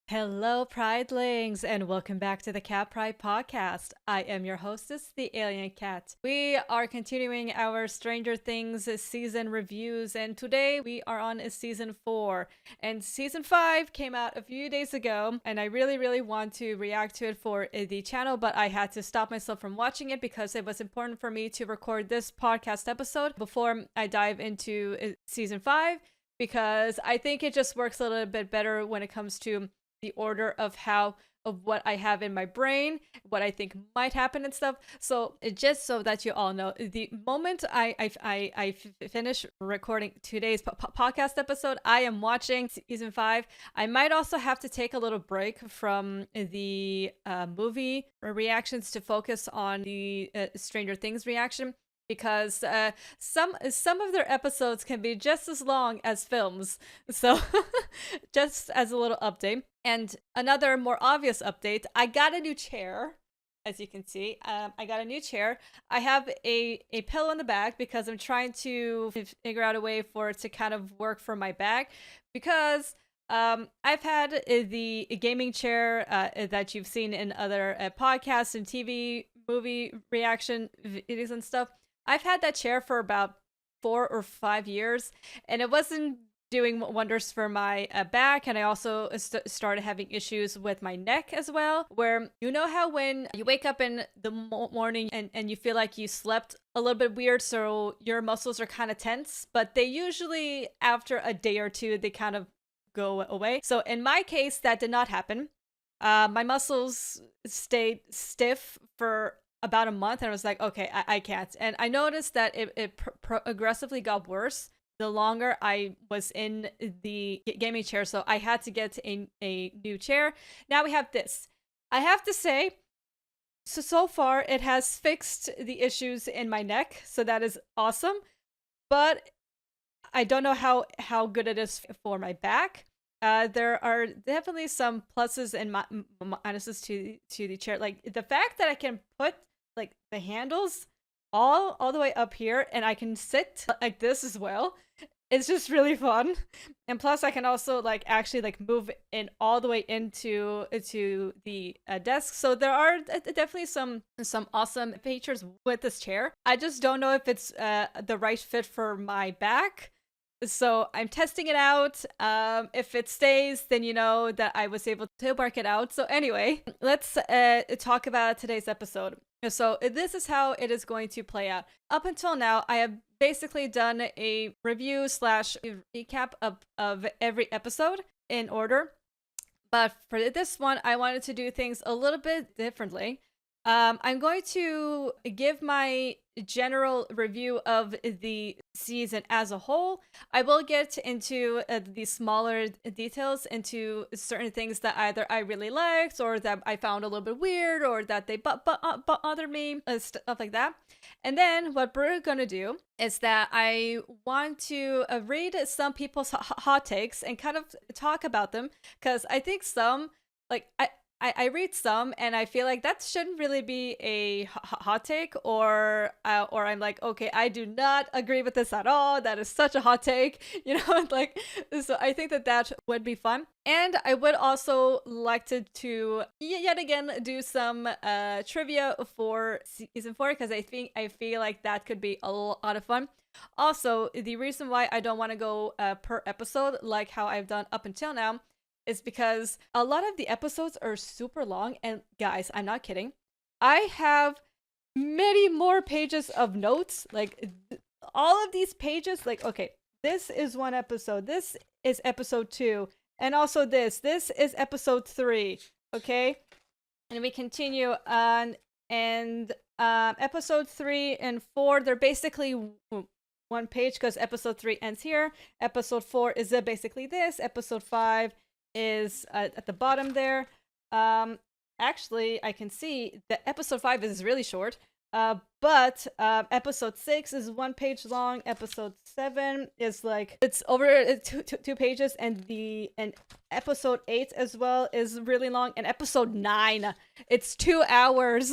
Hello, Pridelings, and welcome back to the Cat Pride Podcast. I am your hostess, the Alien Cat. We are continuing our Stranger Things season reviews, and today we are on season 4. And season 5 came out a few days ago, and I really want to react to it for the channel, but I had to stop myself from watching it because it was important for me to record this podcast episode before I dive into season 5, because I think it just works a little bit better when it comes to the order of what I have in my brain, what I think might happen and stuff. So just so that you all know, the moment I finish recording today's podcast episode, I am watching season 5. I might also have to take a little break from the movie reactions to focus on the Stranger Things reaction, because some of their episodes can be just as long as films. So just as a little update. And another more obvious update, I got a new chair. As you can see, I got a new chair. I have a pillow in the back because I'm trying to figure out a way for it to kind of work for my back, because I've had the gaming chair that you've seen in other podcasts and TV movie reaction videos and stuff. I've had that chair for about 4 or 5 years, and it wasn't doing wonders for my back. And I also started having issues with my neck as well, where you know how when you wake up in the morning and you feel like you slept a little bit weird, so your muscles are kind of tense, but they usually, after a day or two, they kind of go away. So in my case, that did not happen. My muscles stayed stiff for about a month, and I was like, okay, I can't. And I noticed that it progressively got worse the longer I was in the gaming chair, so I had to get a new chair. Now we have this. I have to say, so far it has fixed the issues in my neck, so that is awesome. But I don't know how good it is for my back. There are definitely some pluses and minuses to the chair. Like the fact that I can put like the handles all the way up here, and I can sit like this as well. It's just really fun. And plus I can also like actually like move in all the way into the desk. So there are definitely some awesome features with this chair. I just don't know if it's the right fit for my back. So I'm testing it out. If it stays, then you know that I was able to work it out. So anyway, let's talk about today's episode. So this is how it is going to play out. Up until now, I have basically done a review / recap of every episode in order. But for this one, I wanted to do things a little bit differently. I'm going to give my general review of the season as a whole. I will get into the smaller details, into certain things that either I really liked or that I found a little bit weird or that they bothered me, stuff like that. And then what we're going to do is that I want to read some people's hot takes and kind of talk about them, because I think some, like, I read some and I feel like that shouldn't really be a hot take, or I'm like, okay, I do not agree with this at all. That is such a hot take, you know, like, so I think that would be fun. And I would also like to yet again do some trivia for season 4, because I feel like that could be a lot of fun. Also, the reason why I don't want to go per episode like how I've done up until now is because a lot of the episodes are super long. And guys, I'm not kidding, I have many more pages of notes. Like all of these pages, like, okay, this is one episode, this is episode 2, and also this is episode 3, okay? And we continue on, and episode 3 and 4, they're basically one page, because episode 3 ends here. Episode 4 is basically this. Episode 5 is at the bottom there. Actually, I can see that episode 5 is really short, but episode 6 is 1 page long. Episode 7 is like, it's over 2 pages, and episode 8 as well is really long, and episode 9, it's 2 hours.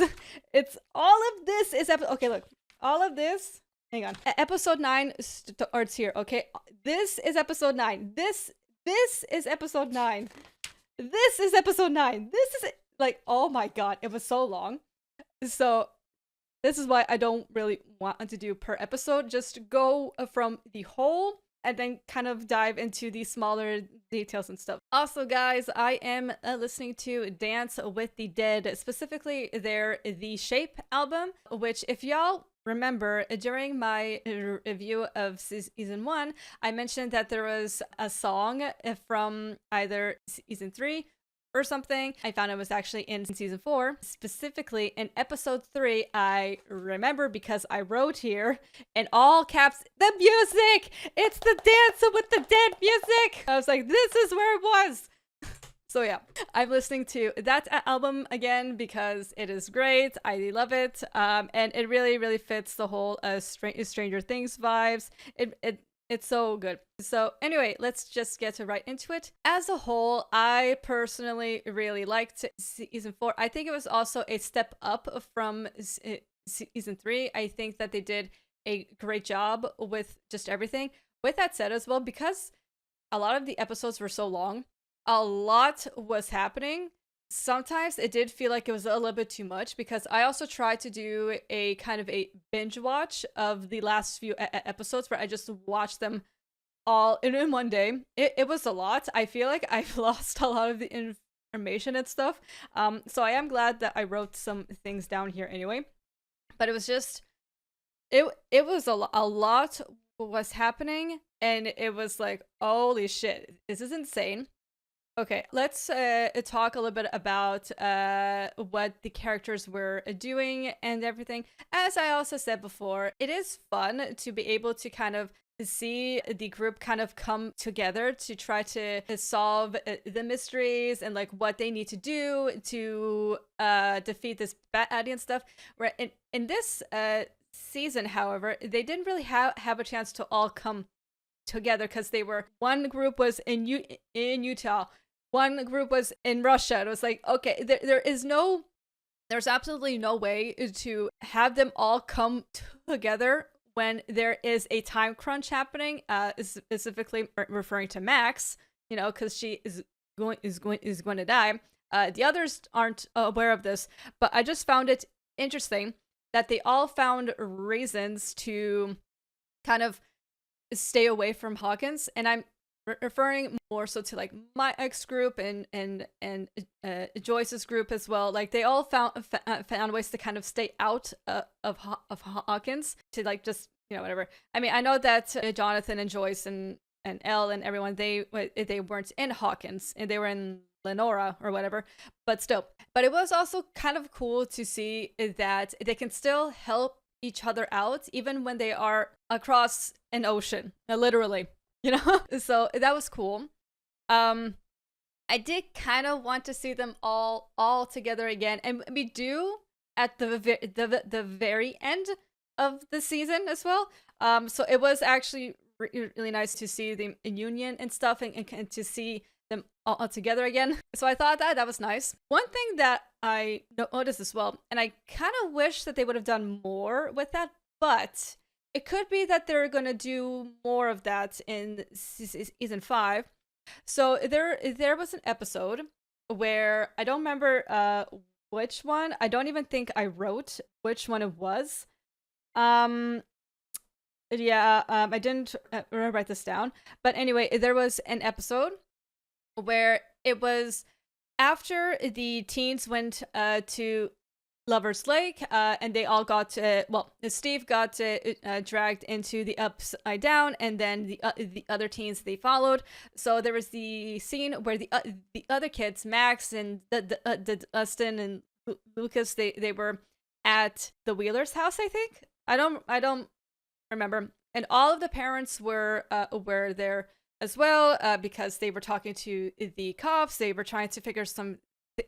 It's all of this is okay, look, all of this. Hang on. Episode 9 starts here, okay? This is episode 9. This is episode 9. This is episode 9. This is like, oh my god, it was so long. So this is why I don't really want to do per episode. Just go from the whole and then kind of dive into the smaller details and stuff. Also, guys, I am listening to Dance with the Dead, specifically their The Shape album, which if y'all remember, during my review of season 1, I mentioned that there was a song from either season 3 or something. I found it was actually in season 4, specifically in episode 3. I remember because I wrote here in all caps, the music! It's the Dance with the Dead music! I was like, this is where it was! So yeah, I'm listening to that album again because it is great. I love it. And it really, really fits the whole Stranger Things vibes. It's so good. So anyway, let's just get right into it. As a whole, I personally really liked season 4. I think it was also a step up from season 3. I think that they did a great job with just everything. With that said as well, because a lot of the episodes were so long, a lot was happening. Sometimes it did feel like it was a little bit too much, because I also tried to do a kind of a binge watch of the last few episodes where I just watched them all in one day. It was a lot. I feel like I've lost a lot of the information and stuff. So I am glad that I wrote some things down here anyway. But it was just, it was a lot was happening, and it was like, holy shit, this is insane. Okay, let's talk a little bit about what the characters were doing and everything. As I also said before, it is fun to be able to kind of see the group kind of come together to try to solve the mysteries and like what they need to do to defeat this baddie and stuff. Where in this season, however, they didn't really have a chance to all come together, because they were, one group was in Utah, one group was in Russia. It was like, okay, there's absolutely no way to have them all come together when there is a time crunch happening, specifically referring to Max, you know, because she is going to die. The others aren't aware of this, but I just found it interesting that they all found reasons to kind of stay away from Hawkins, and I'm referring more so to like my ex group and Joyce's group as well. Like they all found ways to kind of stay out of Hawkins, to like just, you know, whatever. I mean, I know that Jonathan and Joyce and Elle and everyone, they weren't in Hawkins, and they were in Lenora or whatever, but still. But it was also kind of cool to see that they can still help each other out even when they are across an ocean, literally, you know. So that was cool. I did kind of want to see them all together again, and we do at the very end of the season as well. So it was actually really nice to see them in union and stuff, and to see them all together again. So I thought that was nice. One thing that I noticed as well, and I kind of wish that they would have done more with that, but it could be that they're going to do more of that in season 5. So there was an episode where I don't remember which one. I don't even think I wrote which one it was. I didn't write this down. But anyway, there was an episode where it was after the teens went to Lover's Lake, and they all got Steve got dragged into the Upside Down, and then the other teens, they followed. So there was the scene where the other kids, Max and the Dustin and Lucas, they were at the Wheeler's house, I think. I don't remember. And all of the parents were there as well, because they were talking to the cops. They were trying to figure some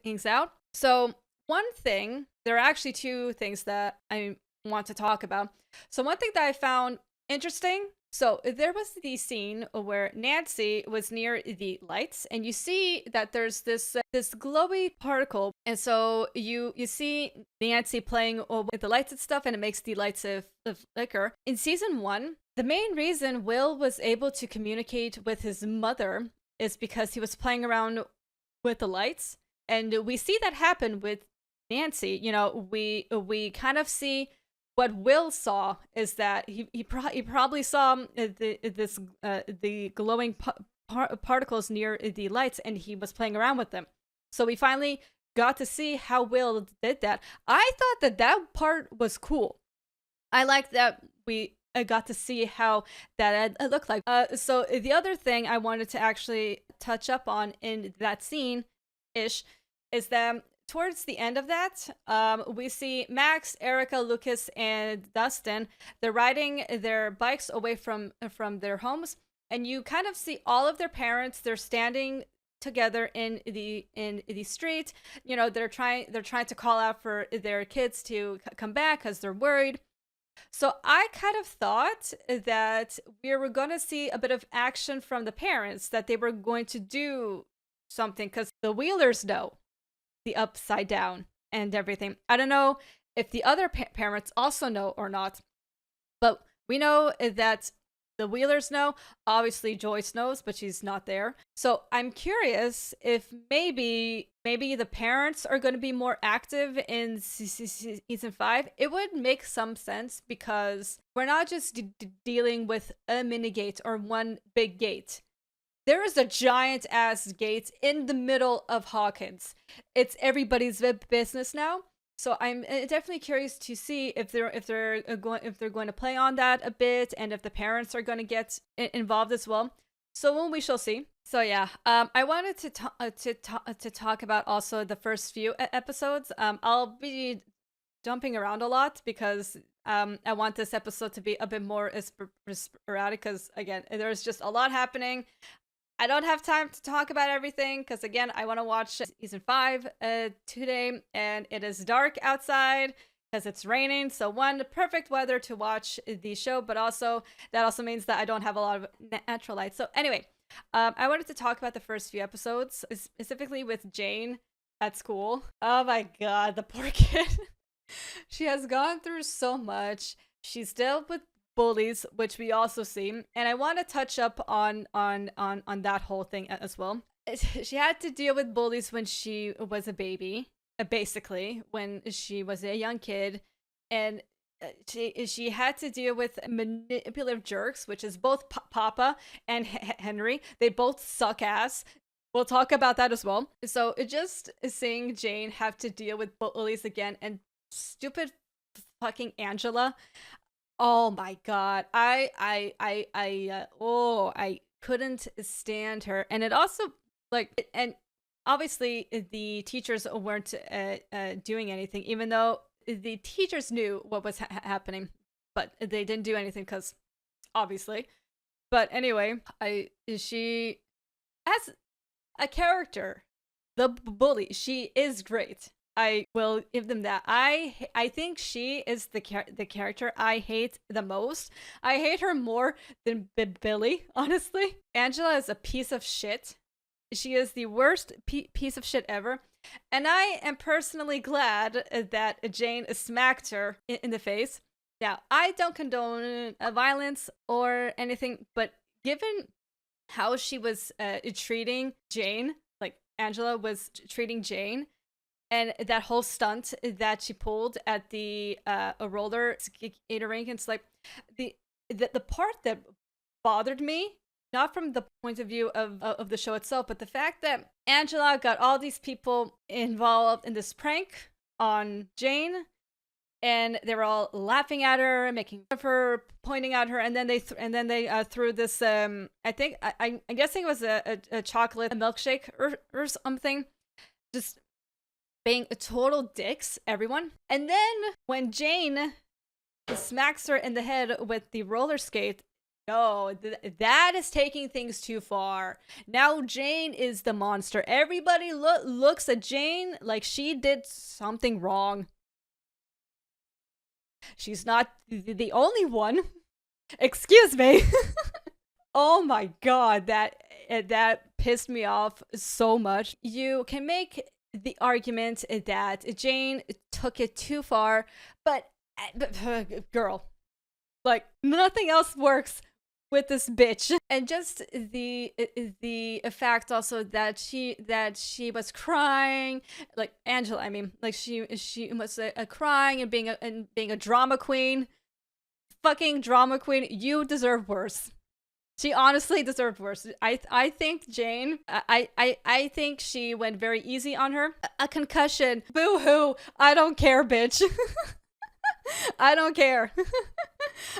things out. So one thing, there are actually two things that I want to talk about. So one thing that I found interesting, so there was the scene where Nancy was near the lights, and you see that there's this glowy particle, and so you see Nancy playing with the lights and stuff, and it makes the lights flicker. In season 1, the main reason Will was able to communicate with his mother is because he was playing around with the lights, and we see that happen with Nancy. You know, we kind of see what Will saw is that he probably saw the glowing particles near the lights, and he was playing around with them. So we finally got to see how Will did that. I thought that part was cool. I like that we got to see how that looked like. So the other thing I wanted to actually touch up on in that scene ish is that towards the end of that, we see Max, Erica, Lucas, and Dustin. They're riding their bikes away from their homes, and you kind of see all of their parents. They're standing together in the street. You know, they're trying to call out for their kids to come back because they're worried. So I kind of thought that we were going to see a bit of action from the parents, that they were going to do something, because the Wheelers know the upside down and everything. I don't know if the other parents also know or not, but we know that the Wheelers know. Obviously Joyce knows, but she's not there. So I'm curious if maybe the parents are going to be more active in season 5. It would make some sense, because we're not just dealing with a mini gate or one big gate. There is a giant ass gate in the middle of Hawkins. It's everybody's business now. So I'm definitely curious to see if they're going to play on that a bit, and if the parents are going to get involved as well. So we shall see. So yeah, I wanted to talk about also the first few episodes. I'll be jumping around a lot because I want this episode to be a bit more sporadic, because again, there's just a lot happening. I don't have time to talk about everything, because again, I want to watch season 5 today, and it is dark outside because it's raining. So the perfect weather to watch the show, but also that also means that I don't have a lot of natural light. So anyway, I wanted to talk about the first few episodes, specifically with Jane at school. Oh my god, the poor kid. She has gone through so much. She's dealt with bullies, which we also see, and I want to touch up on that whole thing as well. She had to deal with bullies when she was a baby, basically when she was a young kid, and she had to deal with manipulative jerks, which is both Papa and Henry. They both suck ass. We'll talk about that as well. So just seeing Jane have to deal with bullies again, and stupid fucking Angela. Oh my god. I couldn't stand her. And it also, like, and obviously the teachers weren't doing anything, even though the teachers knew what was happening, but they didn't do anything because obviously. But anyway, she as a character, the bully, she is great. I will give them that. I think she is the character I hate the most. I hate her more than Billy, honestly. Angela is a piece of shit. She is the worst piece of shit ever. And I am personally glad that Jane smacked her in the face. Now, I don't condone violence or anything, but given how she was treating Jane, like Angela was treating Jane, and that whole stunt that she pulled at the roller skater rink, it's like the part that bothered me, not from the point of view of the show itself, but the fact that Angela got all these people involved in this prank on Jane, and they were all laughing at her, making fun of her, pointing at her, and then they threw this I think I'm guessing it was a chocolate milkshake or something, just being total dicks, everyone. And then when Jane smacks her in the head with the roller skate, no, that is taking things too far. Now Jane is the monster. Everybody looks at Jane like she did something wrong. She's not the only one. Excuse me. Oh my god, that pissed me off so much. You can make the argument that Jane took it too far, but girl, like, nothing else works with this bitch. And just the fact also that she was crying, like Angela, I mean, like she was crying and being a drama queen. Fucking drama queen, you deserve worse. She honestly deserved worse. I think Jane, I think she went very easy on her. A concussion, boo hoo. I don't care, bitch. I don't care.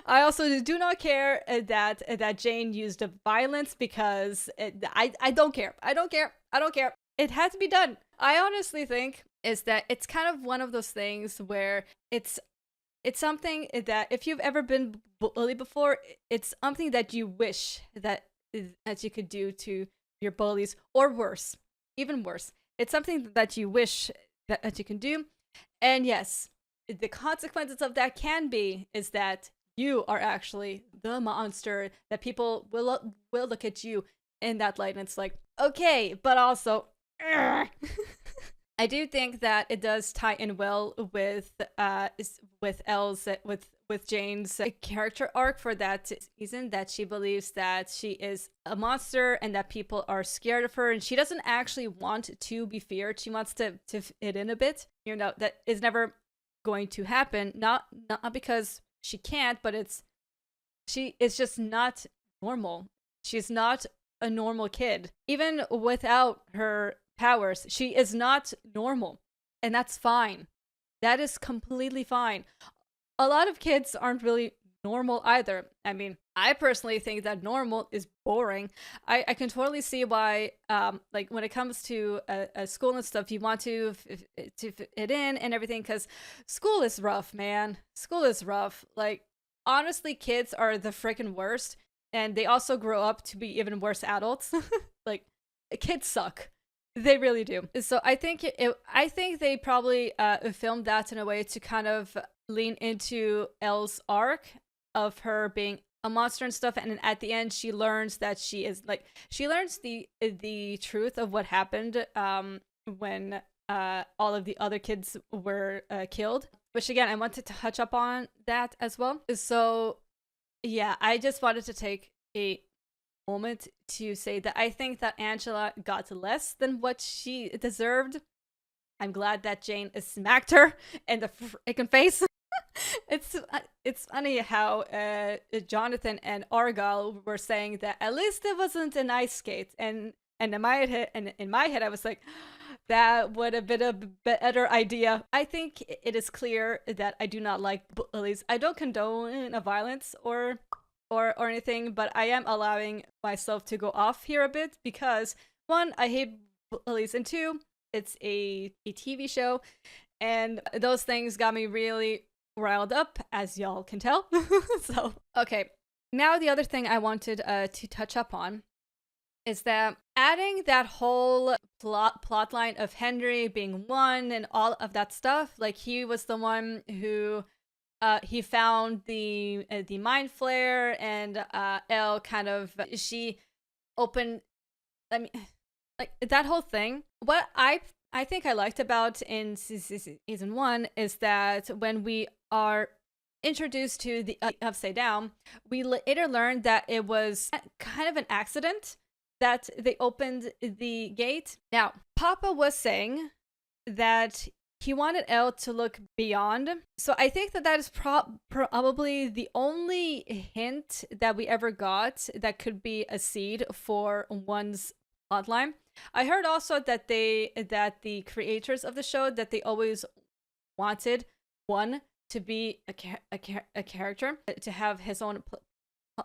I also do not care that Jane used violence because I don't care. I don't care. I don't care. It had to be done. I honestly think is that it's kind of one of those things where it's something that if you've ever been bullied before, it's something that you wish that you could do to your bullies, or worse, even worse. It's something that you wish that you can do. And yes, the consequences of that can be is that you are actually the monster, that people will look at you in that light, and it's like, okay, but also I do think that it does tie in well with Elle's with Jane's character arc for that season, that she believes that she is a monster and that people are scared of her, and she doesn't actually want to be feared. She wants to fit in a bit. You know, that is never going to happen. Not because she can't, but it's just not normal. She's not a normal kid. Even without her powers, she is not normal, and that's fine. That is completely fine. A lot of kids aren't really normal either. I mean, I personally think that normal is boring. I can totally see why, like when it comes to a school and stuff, you want to fit in and everything, because school is rough, man. School is rough. Like, honestly, kids are the freaking worst, and they also grow up to be even worse adults. Like, kids suck. They really do. So I think I think they probably filmed that in a way to kind of lean into Elle's arc of her being a monster and stuff, and then at the end she learns that she learns the truth of what happened when all of the other kids were killed. Which again, I wanted to touch up on that as well. So yeah, I just wanted to take a moment to say that I think that Angela got less than what she deserved. I'm glad that Jane smacked her in the freaking face. It's funny how Jonathan and Argyle were saying that at least it wasn't an ice skate, and in my head I was like, that would have been a better idea. I think it is clear that I do not like bullies. I don't condone violence or anything, but I am allowing myself to go off here a bit because, one, I hate bullies, and two, it's a TV show, and those things got me really riled up, as y'all can tell. So, okay. Now the other thing I wanted to touch up on is that adding that whole plot line of Henry being one and all of that stuff, like he was the one who he found the mind flare, and Elle kind of, she opened, I mean, like that whole thing. What I think I liked about in season 1 is that when we are introduced to the Upside Down, we later learned that it was kind of an accident that they opened the gate. Now, Papa was saying that he wanted Elle to look beyond. So I think that is probably the only hint that we ever got that could be a seed for one's plotline. I heard also that the creators of the show, that they always wanted one to be a character, to have his own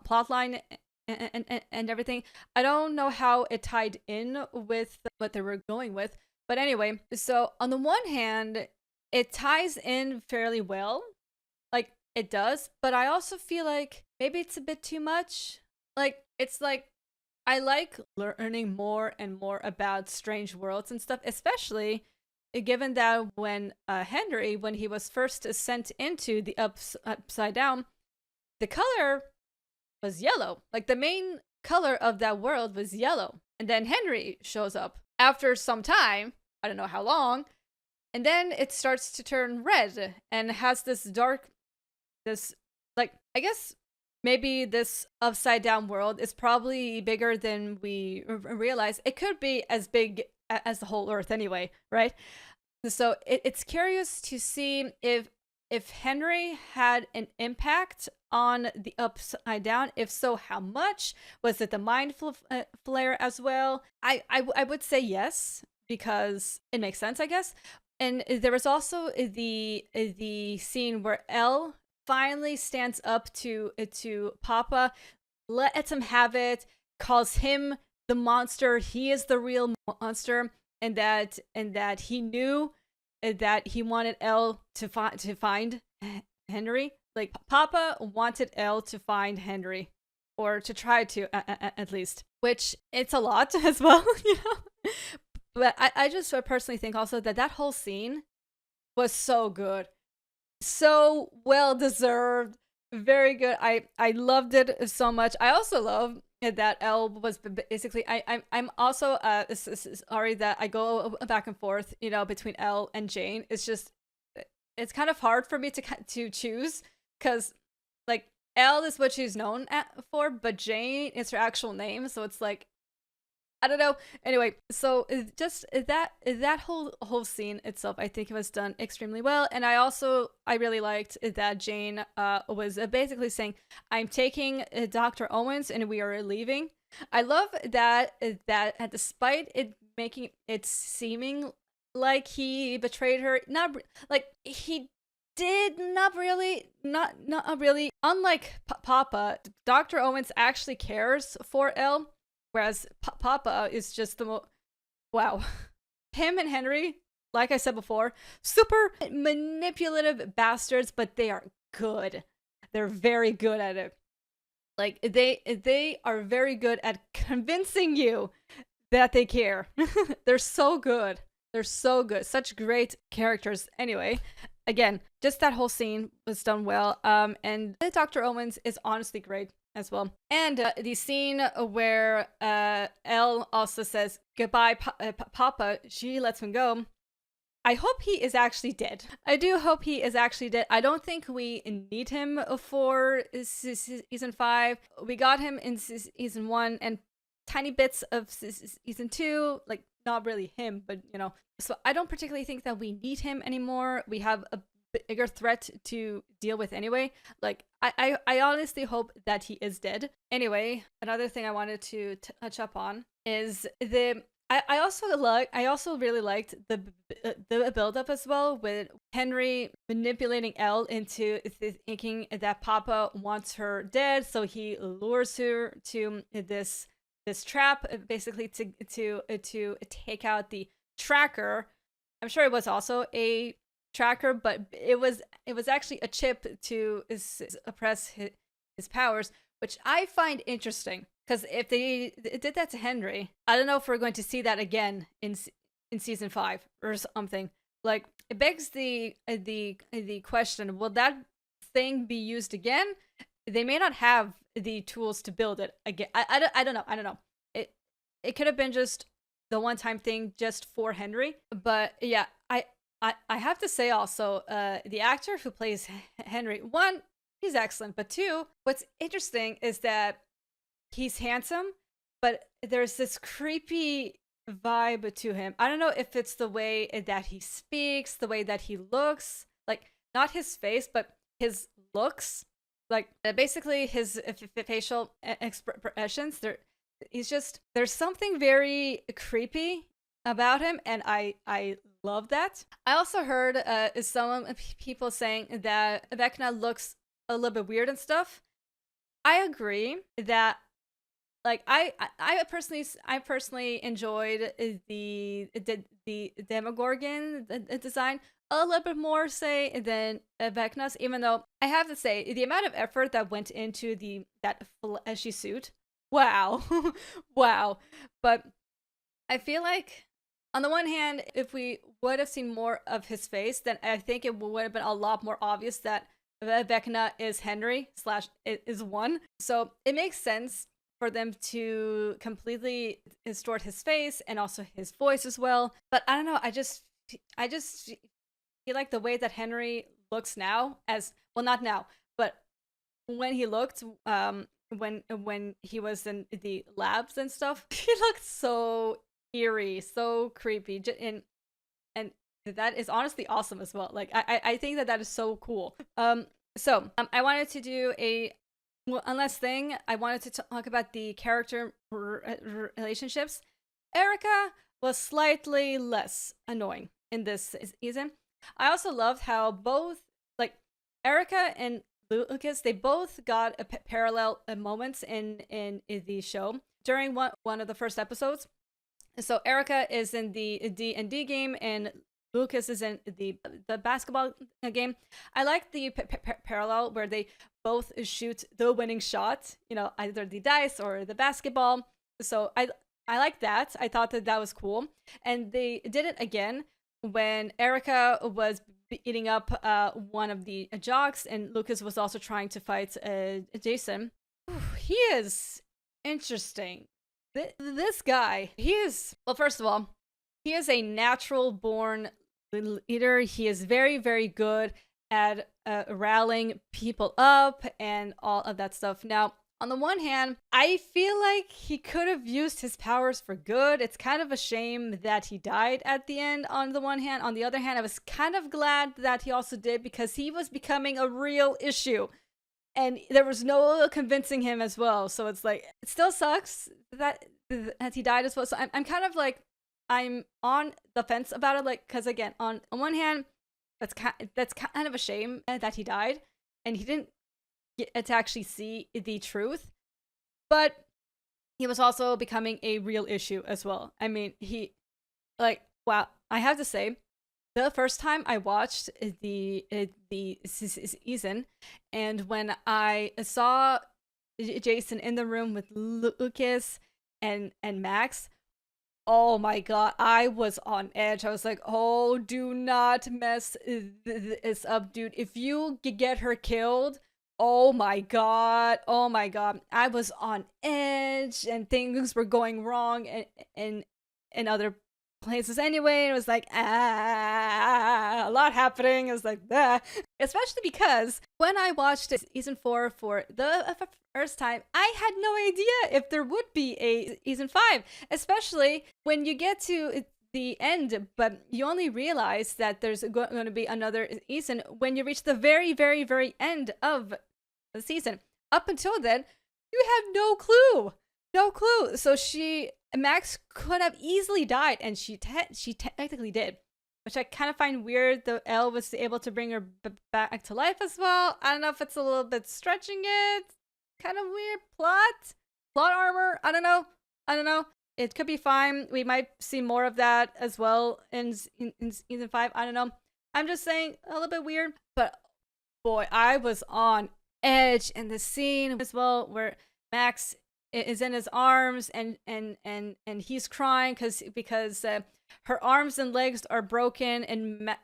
plotline and everything. I don't know how it tied in with what they were going with. But anyway, so on the one hand, it ties in fairly well. Like, it does. But I also feel like maybe it's a bit too much. Like, it's like, I like learning more and more about strange worlds and stuff, especially given that when Henry, when he was first sent into the Upside Down, the color was yellow. Like, the main color of that world was yellow. And then Henry shows up after some time, I don't know how long, and then it starts to turn red and has this dark, like, I guess maybe this upside down world is probably bigger than we realize. It could be as big as the whole Earth anyway, right? So it's curious to see if Henry had an impact on the upside down. If so, how much? Was it the mind flare as well? I would say yes, because it makes sense, I guess. And there was also the scene where Elle finally stands up to Papa, lets him have it, calls him the monster. He is the real monster, and that he knew that he wanted Elle to find Henry. Like, Papa wanted Elle to find Henry, or to try to at least. Which, it's a lot as well, you know. But I just personally think also that whole scene was so good, so well deserved, very good. I loved it so much. I also love that Elle was basically, I'm also sorry that I go back and forth, you know, between Elle and Jane. It's just, it's kind of hard for me to choose, because like Elle is what she's known for, but Jane is her actual name, so it's like, I don't know. Anyway, so just that whole scene itself, I think it was done extremely well, and I really liked that Jane was basically saying, "I'm taking Dr. Owens, and we are leaving." I love that despite it making it seeming like he betrayed her, not like he did, not really. Unlike Papa, Dr. Owens actually cares for Elle. Whereas Papa is just wow. Him and Henry, like I said before, super manipulative bastards, but they are good. They're very good at it. Like, they are very good at convincing you that they care. They're so good. They're so good. Such great characters. Anyway, again, just that whole scene was done well. And Dr. Owens is honestly great as well. And the scene where Elle also says goodbye, Papa, she lets him go. I hope he is actually dead. I do hope he is actually dead. I don't think we need him for season 5. We got him in season 1 and tiny bits of season 2, like not really him, but you know. So I don't particularly think that we need him anymore. We have a bigger threat to deal with anyway. Like, I honestly hope that he is dead. Anyway, another thing I wanted to touch up on is I also really liked the build up as well, with Henry manipulating Elle into thinking that Papa wants her dead, so he lures her to this trap, basically to take out the tracker. I'm sure it was also a tracker, but it was actually a chip to suppress his powers, which I find interesting, because if they did that to Henry, I don't know if we're going to see that again in season 5 or something. Like, it begs the question: will that thing be used again? They may not have the tools to build it again. I don't know. It could have been just the one-time thing just for Henry, but yeah, I have to say also, the actor who plays Henry, one, he's excellent, but two, what's interesting is that he's handsome, but there's this creepy vibe to him. I don't know if it's the way that he speaks, the way that he looks, like, not his face, but his looks, like, basically his facial expressions. There's something very creepy about him, and I love that. I also heard some people saying that Vecna looks a little bit weird and stuff. I agree that, like, I personally enjoyed the Demogorgon design a little bit more, say, than Vecna's, even though I have to say the amount of effort that went into that fleshy suit. Wow. Wow. But I feel like, on the one hand, if we would have seen more of his face, then I think it would have been a lot more obvious that Vecna is Henry / is one. So it makes sense for them to completely distort his face and also his voice as well. But I don't know, I just feel like the way that Henry looks now, as well, not now, but when he looked, when he was in the labs and stuff, he looked so eerie, so creepy, and that is honestly awesome as well. Like I think that is so cool. I wanted to do one last thing. I wanted to talk about the character relationships. Erica was slightly less annoying in this season. I also loved how both, like, Erica and Lucas, they both got parallel moments in the show during one of the first episodes. So Erica is in the D&D game, and Lucas is in the basketball game. I like the parallel where they both shoot the winning shot, either the dice or the basketball. So I like that. I thought that was cool. And they did it again when Erica was beating up one of the jocks, and Lucas was also trying to fight Jason. He is interesting. This guy, well, first of all, he is a natural born leader. He is very, very good at rallying people up and all of that stuff. Now, on the one hand, I feel like he could have used his powers for good. It's kind of a shame that he died at the end, on the one hand. On the other hand, I was kind of glad that he also did, because he was becoming a real issue. And there was no convincing him as well. So it's like, it still sucks that he died as well. So I'm kind of like, I'm on the fence about it. Like, because again, on one hand, that's kind of a shame that he died, and he didn't get to actually see the truth. But he was also becoming a real issue as well. I mean, wow, I have to say, the first time I watched the season, and when I saw Jason in the room with Lucas and Max, oh my god, I was on edge. I was like, oh, do not mess this up, dude. If you get her killed, oh my god, I was on edge, and things were going wrong in other places anyway. It was like, a lot happening. It was like, especially because when I watched season 4 for the first time, I had no idea if there would be a season 5, especially when you get to the end, but you only realize that there's going to be another season when you reach the very, very, very end of the season. Up until then, you have no clue. So Max could have easily died, and she technically did, which I kind of find weird. The Elle was able to bring her back to life as well. I don't know if it's a little bit stretching it. Kind of weird plot armor. I don't know. It could be fine. We might see more of that as well in season 5. I don't know. I'm just saying, a little bit weird. But boy, I was on edge in the scene as well, where Max is in his arms, and he's crying because her arms and legs are broken, and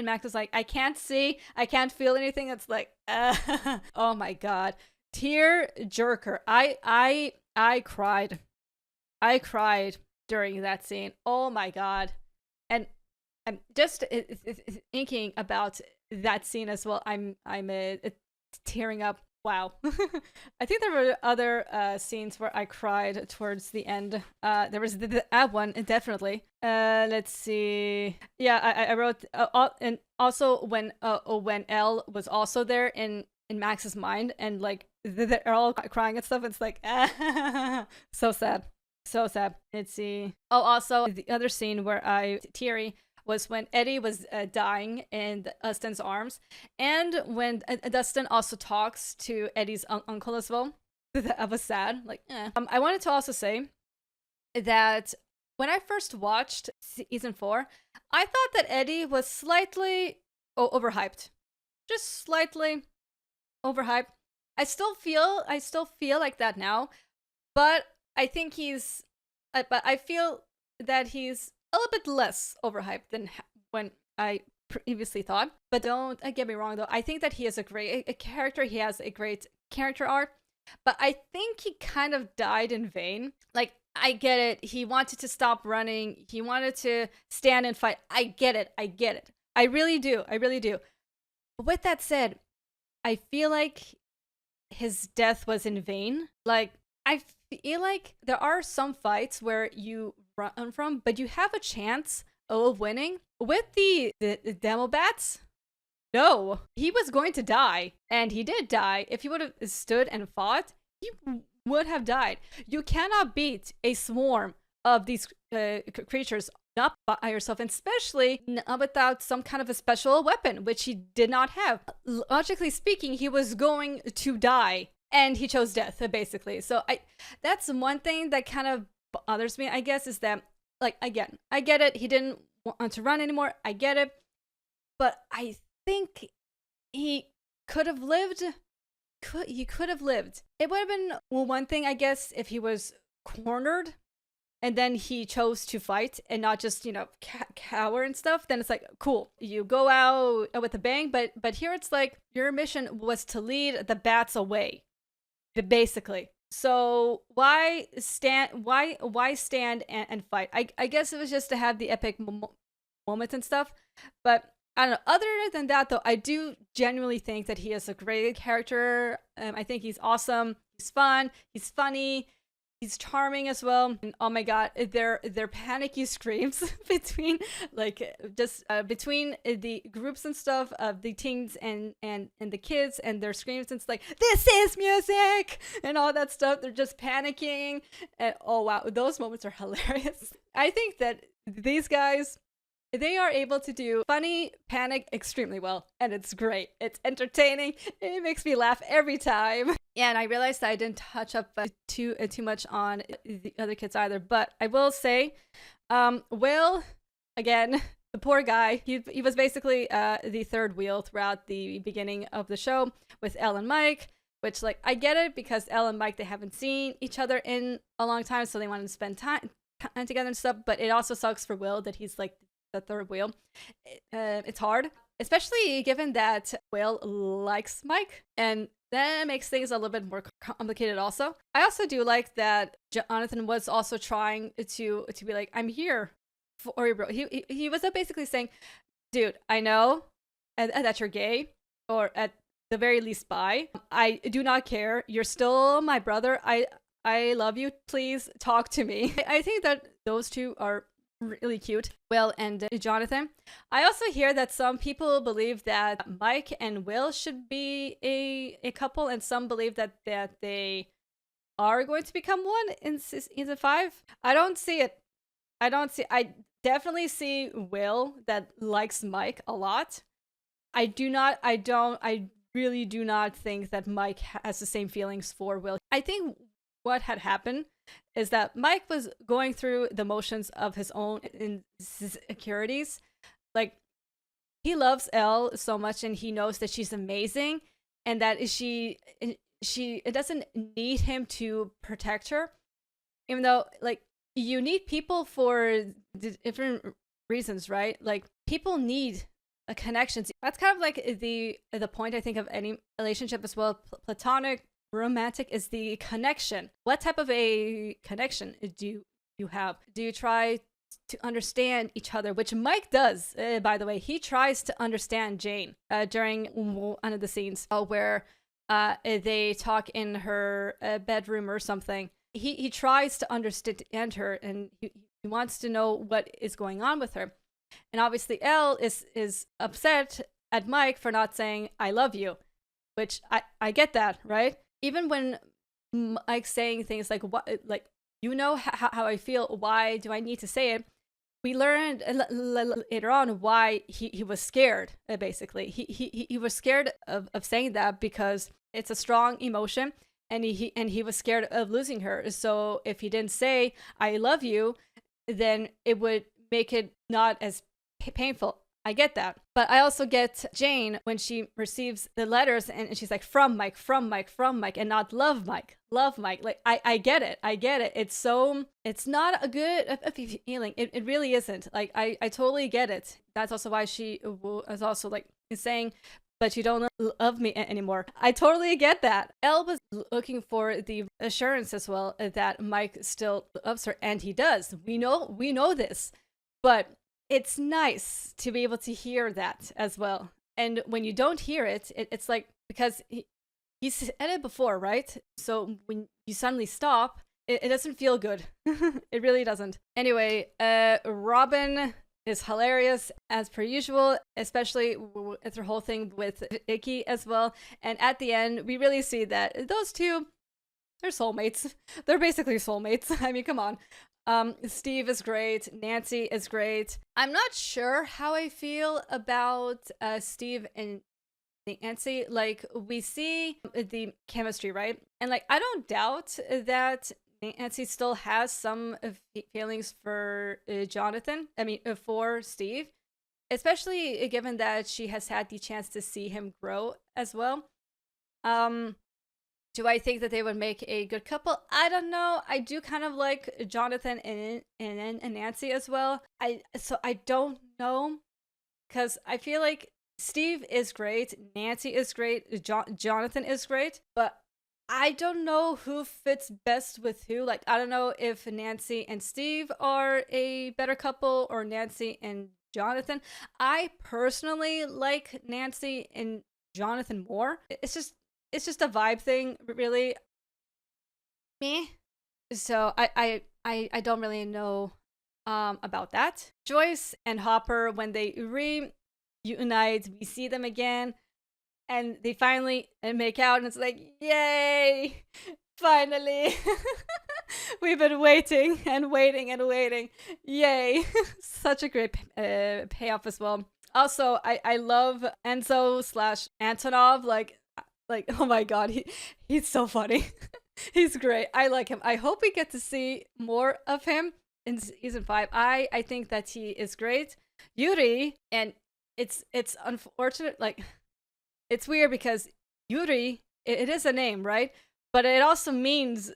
Max is like, I can't see, I can't feel anything. It's like, oh my god, tear jerker. I cried during that scene. Oh my god. And I'm just thinking about that scene as well. I'm tearing up. Wow. I think there were other scenes where I cried towards the end. There was that one, definitely. Let's see. Yeah, I wrote, and also when Elle was also there in Max's mind, and like they're all crying and stuff. It's like, so sad. Let's see. Oh, also the other scene where I teary was when Eddie was dying in Dustin's arms, and when Dustin also talks to Eddie's uncle as well. That was sad. Like, I wanted to also say that when I first watched season 4, I thought that Eddie was slightly overhyped, just slightly overhyped. I still feel like that now, but I think but I feel that he's a little bit less overhyped than when I previously thought. But don't get me wrong, though. I think that he is a great character. He has a great character arc. But I think he kind of died in vain. Like, I get it. He wanted to stop running. He wanted to stand and fight. I get it. I really do. But with that said, I feel like his death was in vain. Like, I feel like there are some fights where you run from, but you have a chance of winning. With the demo bats, no, he was going to die, and he did die. If he would have stood and fought, he would have died. You cannot beat a swarm of these creatures not by yourself, and especially not without some kind of a special weapon, which he did not have. Logically speaking, he was going to die, and he chose death, basically. So that's one thing that kind of bothers me, I guess, is that, like, again, I get it. He didn't want to run anymore. I get it. But I think he could have lived. He could have lived. It would have been one thing, I guess, if he was cornered and then he chose to fight and not just, cower and stuff. Then it's like, cool, you go out with a bang. But here it's like your mission was to lead the bats away, basically. So why stand and fight? I guess it was just to have the epic moments and stuff. But I don't know. Other than that, though, I do genuinely think that he is a great character. I think he's awesome. He's fun. He's funny. He's charming as well. And oh my god, their panicky screams between between the groups and stuff of the teens and the kids, and their screams, and it's like, this is music and all that stuff. They're just panicking, and oh wow, those moments are hilarious. I think that these guys, they are able to do funny panic extremely well, and it's great. It's entertaining. It makes me laugh every time. And I realized that I didn't touch up too much on the other kids either, but I will say, Will, again, the poor guy, he was basically the third wheel throughout the beginning of the show with Elle and Mike, which, like, I get it, because Elle and Mike, they haven't seen each other in a long time, so they wanted to spend time together and stuff, but it also sucks for Will that he's like the third wheel. It's hard, especially given that Will likes Mike, and that makes things a little bit more complicated also. I also do like that Jonathan was also trying to be like, I'm here for you, bro. He was basically saying, dude, I know that you're gay, or at the very least bi. I do not care. You're still my brother. I love you. Please talk to me. I think that those two are really cute, Will and Jonathan. I also hear that some people believe that Mike and Will should be a couple, and some believe that they are going to become one in season 5. I don't see it. I definitely see Will that likes Mike a lot. I really do not think that Mike has the same feelings for Will. I think what had happened is that Mike was going through the motions of his own insecurities. Like, he loves Elle so much, and he knows that she's amazing, and that she doesn't need him to protect her, even though, like, you need people for different reasons, right? Like, people need a connection. That's kind of like the point, I think, of any relationship as well, platonic, romantic, is the connection. What type of a connection do you have? Do you try to understand each other? Which Mike does, by the way. He tries to understand Jane during one of the scenes where they talk in her bedroom or something. He tries to understand her, and he wants to know what is going on with her. And obviously Elle is upset at Mike for not saying I love you, which I get that, right? Even when Mike's saying things like, what, like, how I feel, why do I need to say it? We learned later on why he was scared, basically. He was scared of saying that because it's a strong emotion, and he was scared of losing her. So if he didn't say I love you, then it would make it not as painful. I get that. But I also get Jane when she receives the letters, and she's like, from Mike, and not love Mike. Like, I get it. It's not a good feeling. It really isn't. Like, I totally get it. That's also why she was also like saying, but you don't love me anymore. I totally get that. Elle was looking for the assurance as well that Mike still loves her, and he does. We know this. But it's nice to be able to hear that as well. And when you don't hear it, it's like, because He said it before, right? So when you suddenly stop, it doesn't feel good. It really doesn't. Anyway, Robin is hilarious as per usual, especially it's her whole thing with Icky as well. And at the end, we really see that those two, they're soulmates. They're basically soulmates. I mean, come on. Steve is great. Nancy is great. I'm not sure how I feel about Steve and Nancy. Like, we see the chemistry, right? And like, I don't doubt that Nancy still has some feelings for Jonathan. I mean, for Steve, especially given that she has had the chance to see him grow as well. Do I think that they would make a good couple? I don't know. I do kind of like Jonathan and Nancy as well. So I don't know, because I feel like Steve is great, Nancy is great, Jonathan is great, but I don't know who fits best with who. Like, I don't know if Nancy and Steve are a better couple or Nancy and Jonathan. I personally like Nancy and Jonathan more. It's just a vibe thing, really. Me. So I don't really know about that. Joyce and Hopper, when they reunite, we see them again, and they finally make out, and it's like, yay! Finally. We've been waiting and waiting and waiting. Yay. Such a great payoff as well. Also, I love Enzo / Antonov. Like, oh my god, he's so funny. He's great. I like him. I hope we get to see more of him in season 5. I think that he is great. Yuri, and it's unfortunate, like, it's weird because Yuri, it is a name, right? But it also means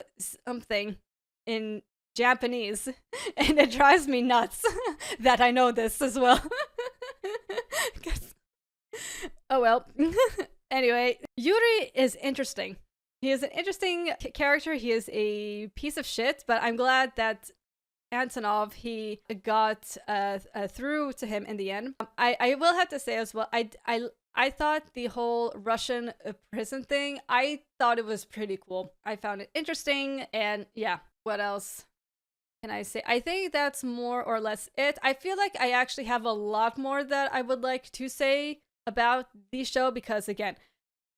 something in Japanese, and it drives me nuts that I know this as well. Oh well. Anyway, Yuri is interesting. He is an interesting character. He is a piece of shit, but I'm glad that Antonov, he got through to him in the end. I will have to say as well, I thought the whole Russian prison thing, I thought it was pretty cool. I found it interesting, and yeah, what else can I say? I think that's more or less it. I feel like I actually have a lot more that I would like to say about the show, because again,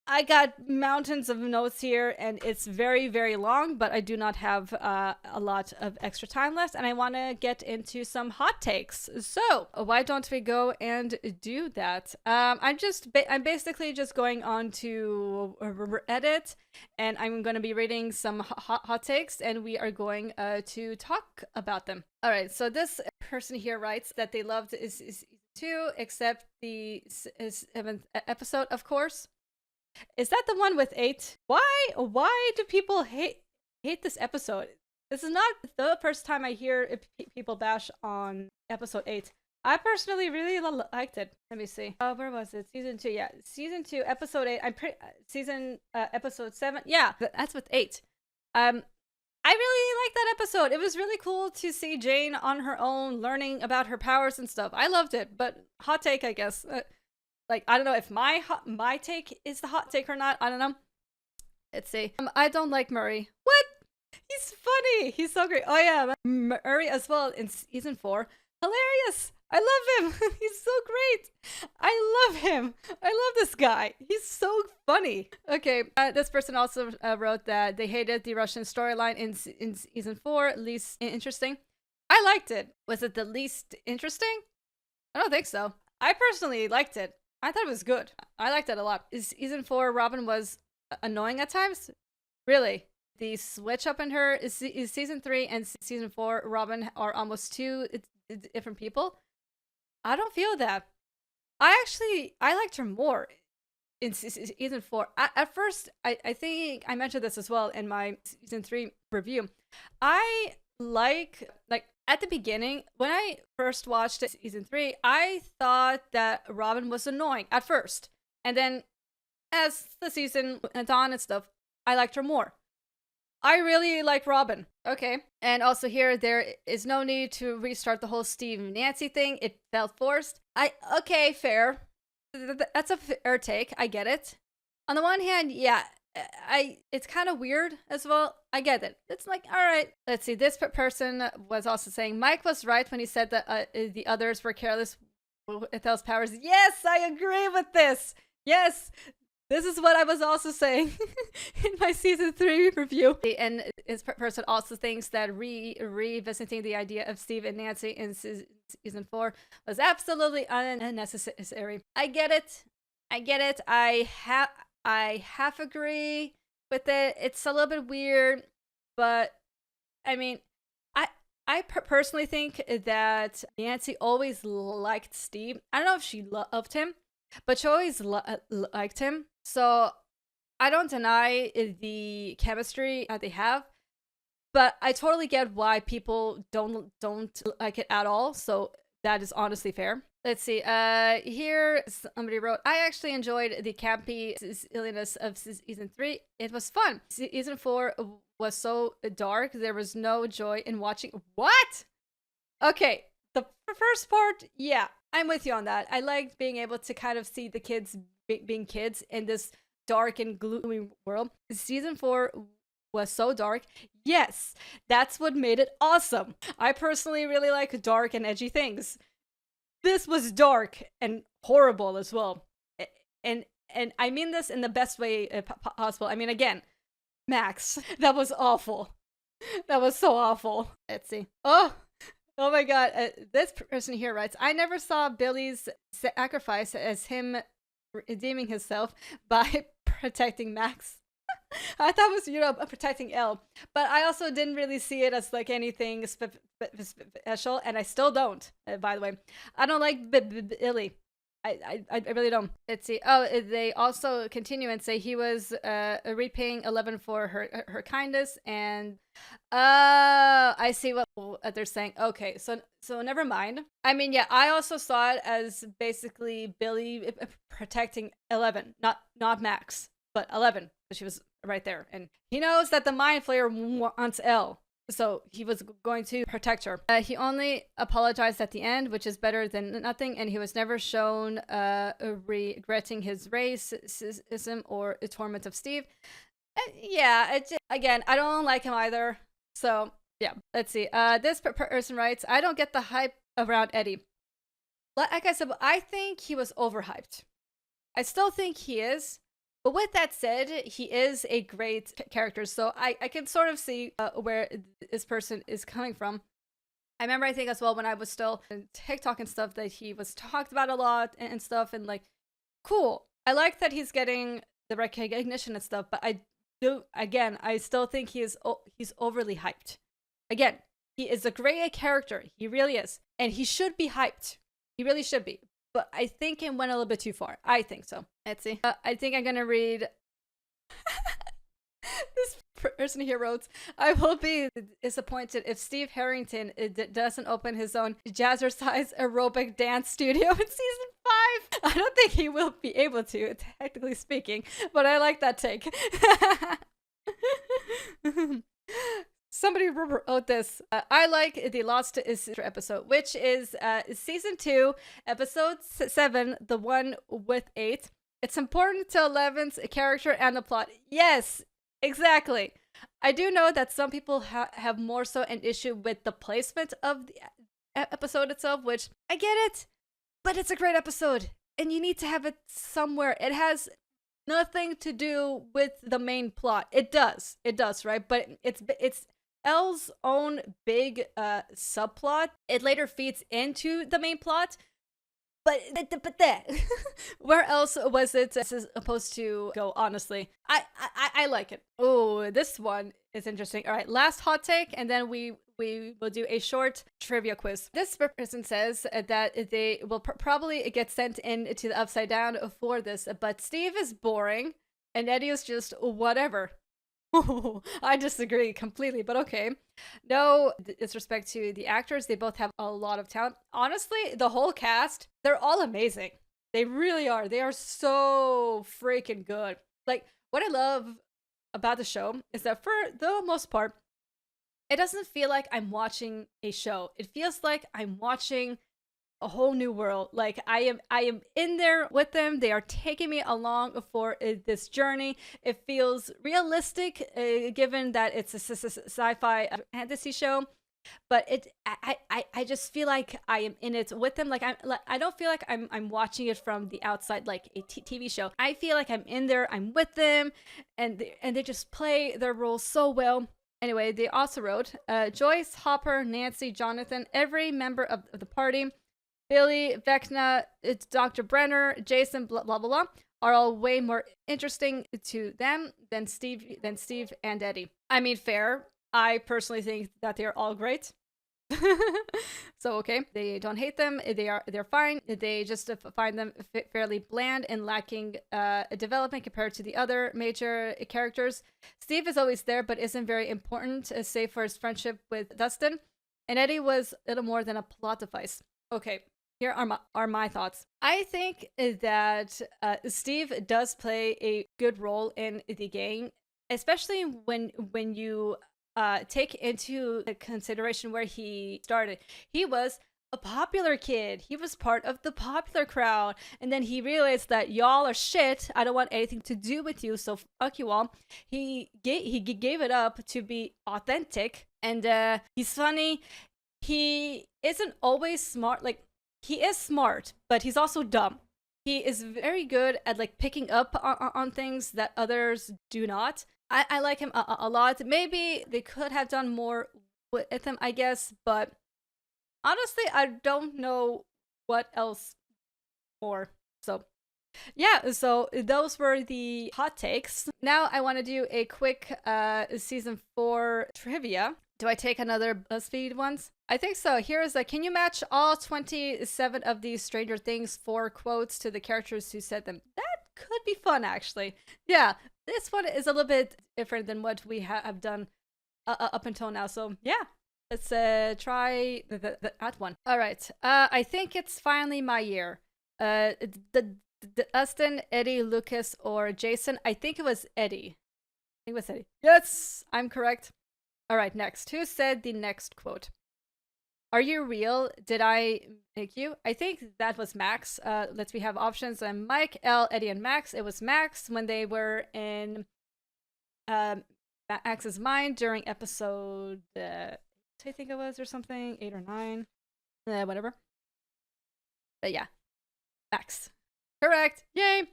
I got mountains of notes here and it's very, very long, but I do not have a lot of extra time left, and I want to get into some hot takes. So why don't we go and do that? I'm basically just going on to Reddit, and I'm going to be reading some hot takes, and we are going to talk about them. All right, so this person here writes that they loved is 2, except the 7th episode, of course. Is that the one with 8? Why do people hate this episode? This is not the first time I hear people bash on episode 8. I personally really liked it. Let me see. Where was it? Season 2. Yeah, season 2, episode 8. Episode 7. Yeah, that's with 8. I really liked that episode. It was really cool to see Jane on her own, learning about her powers and stuff. I loved it. But hot take, I guess. Like, I don't know if my take is the hot take or not. I don't know. Let's see. I don't like Murray. What? He's funny. He's so great. Oh yeah, Murray as well in season 4. Hilarious. I love him. He's so great. I love him. I love this guy. He's so funny. Okay, this person also wrote that they hated the Russian storyline in season 4. Least interesting. I liked it. Was it the least interesting? I don't think so. I personally liked it. I thought it was good. I liked it a lot. Season 4, Robin was annoying at times. Really. The switch up in her is season 3 and season 4, Robin are almost 2 different people. I don't feel that. I liked her more in season 4. At first, I think I mentioned this as well in my season 3 review. I like at the beginning, when I first watched season 3, I thought that Robin was annoying at first. And then as the season went on and stuff, I liked her more. I really like Robin. Okay. And also here, there is no need to restart the whole Steve and Nancy thing. It felt forced. Okay, fair. That's a fair take. I get it. On the one hand, yeah, it's kind of weird as well. I get it. It's like, all right. Let's see. This person was also saying Mike was right when he said that the others were careless with those powers. Yes, I agree with this. Yes, this is what I was also saying in my season 3 review. And this person also thinks that revisiting the idea of Steve and Nancy in season 4 was absolutely unnecessary. I get it. I half agree with it. It's a little bit weird, but I mean, I personally think that Nancy always liked Steve. I don't know if she loved him, but she always liked him. So I don't deny the chemistry they have, but I totally get why people don't like it at all. So that is honestly fair. Let's see. Here somebody wrote, I actually enjoyed the campy silliness of season 3. It was fun. Season 4 was so dark. There was no joy in watching. What? Okay. The first part, yeah, I'm with you on that. I liked being able to kind of see the kids being kids in this dark and gloomy world. Season 4 was so dark. Yes, that's what made it awesome. I personally really like dark and edgy things. This was dark and horrible as well. And I mean this in the best way possible. I mean, again, Max, that was awful. That was so awful. Let's see. Oh my god. This person here writes, I never saw Billy's sacrifice as him redeeming himself by protecting Max. I thought it was, protecting Elle. But I also didn't really see it as like anything special, and I still don't, by the way. I don't like Billy. I really don't. Let's see. Oh, they also continue and say he was repaying 11 for her kindness, and I see what they're saying. Okay, so never mind. I mean, yeah, I also saw it as basically Billy protecting 11, not Max, but 11. She was right there, and he knows that the Mind Flayer wants Elle. So he was going to protect her. He only apologized at the end, which is better than nothing, and he was never shown regretting his racism or the torment of Steve. Yeah, again, I don't like him either. So, yeah, let's see. This person writes, I don't get the hype around Eddie. Like I said, I think he was overhyped. I still think he is. But with that said, he is a great character, so I can sort of see where this person is coming from. I remember, I think as well, when I was still in TikTok and stuff, that he was talked about a lot and stuff, and like, cool. I like that he's getting the recognition and stuff, but I still think he's overly hyped. Again, he is a great character. He really is. And he should be hyped. He really should be. But I think it went a little bit too far. I think so. Let's see. I think I'm gonna read this person here wrote, I will be disappointed if Steve Harrington doesn't open his own jazzercise aerobic dance studio in season 5. I don't think he will be able to, technically speaking, but I like that take. Somebody wrote this. I like the Lost Sister episode, which is season 2, episode 7, the one with 8. It's important to 11's character and the plot. Yes, exactly. I do know that some people have more so an issue with the placement of the episode itself, which I get it, but it's a great episode, and you need to have it somewhere. It has nothing to do with the main plot. It does, right? But it's Elle's own big subplot. It later feeds into the main plot. But where else was it supposed to go, honestly? I like it. Oh, this one is interesting. All right, last hot take, and then we will do a short trivia quiz. This person says that they will probably get sent into the Upside Down for this, but Steve is boring, and Eddie is just whatever. I disagree completely, but okay. No disrespect to the actors. They both have a lot of talent. Honestly, the whole cast, they're all amazing. They really are. They are so freaking good. Like, what I love about the show is that for the most part, it doesn't feel like I'm watching a show. It feels like I'm watching a whole new world. Like I am in there with them. They are taking me along for this journey. It feels realistic, given that it's a sci-fi fantasy show. But I just feel like I am in it with them. Like I don't feel like I'm watching it from the outside like a TV show. I feel like I'm in there. I'm with them, and they just play their roles so well. Anyway, they also wrote Joyce, Hopper, Nancy, Jonathan, every member of the party, Billy, Vecna, it's Dr. Brenner, Jason, blah blah blah, are all way more interesting to them than Steve and Eddie. I mean, fair. I personally think that they're all great. So okay, they don't hate them. They're fine. They just find them fairly bland and lacking development compared to the other major characters. Steve is always there, but isn't very important, save for his friendship with Dustin. And Eddie was a little more than a plot device. Okay, here are my thoughts. I think that Steve does play a good role in the gang, especially when you take into consideration where he started. He was a popular kid. He was part of the popular crowd. And then he realized that y'all are shit. I don't want anything to do with you, so fuck you all. He gave it up to be authentic. And he's funny. He isn't always smart. Like, he is smart, but he's also dumb. He is very good at like picking up on things that others do not. I like him a lot. Maybe they could have done more with him, I guess, but honestly, I don't know what else more. So, yeah, so those were the hot takes. Now I want to do a quick season 4 trivia. Do I take another BuzzFeed ones? I think so. Here's can you match all 27 of these Stranger Things 4 quotes to the characters who said them? That could be fun, actually. Yeah, this one is a little bit different than what we have done up until now. So yeah, let's try that one. All right. I think it's finally my year. The Dustin, Eddie, Lucas, or Jason. I think it was Eddie. I think it was Eddie. Yes, I'm correct. All right, next. Who said the next quote? Are you real? Did I make you? I think that was Max. We have options. Mike, L, Eddie, and Max. It was Max when they were in Max's mind during episode, I think it was, or something, 8 or 9. Whatever. But yeah, Max. Correct. Yay.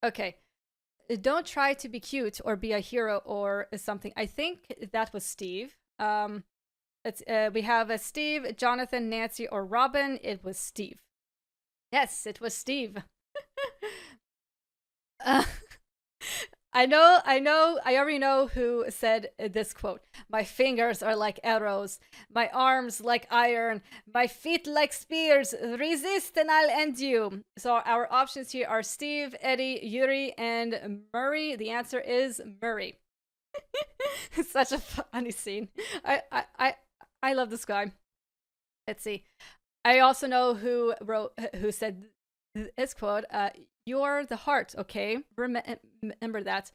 Okay. Don't try to be cute or be a hero or something. I think that was Steve. We have Steve, Jonathan, Nancy, or Robin. It was Steve. Yes, it was Steve. I already know who said this quote. My fingers are like arrows, my arms like iron, my feet like spears. Resist and I'll end you. So our options here are Steve, Eddie, Yuri, and Murray. The answer is Murray. It's such a funny scene. I love this guy. Let's see. I also know who said this quote. You're the heart, okay? Remember that.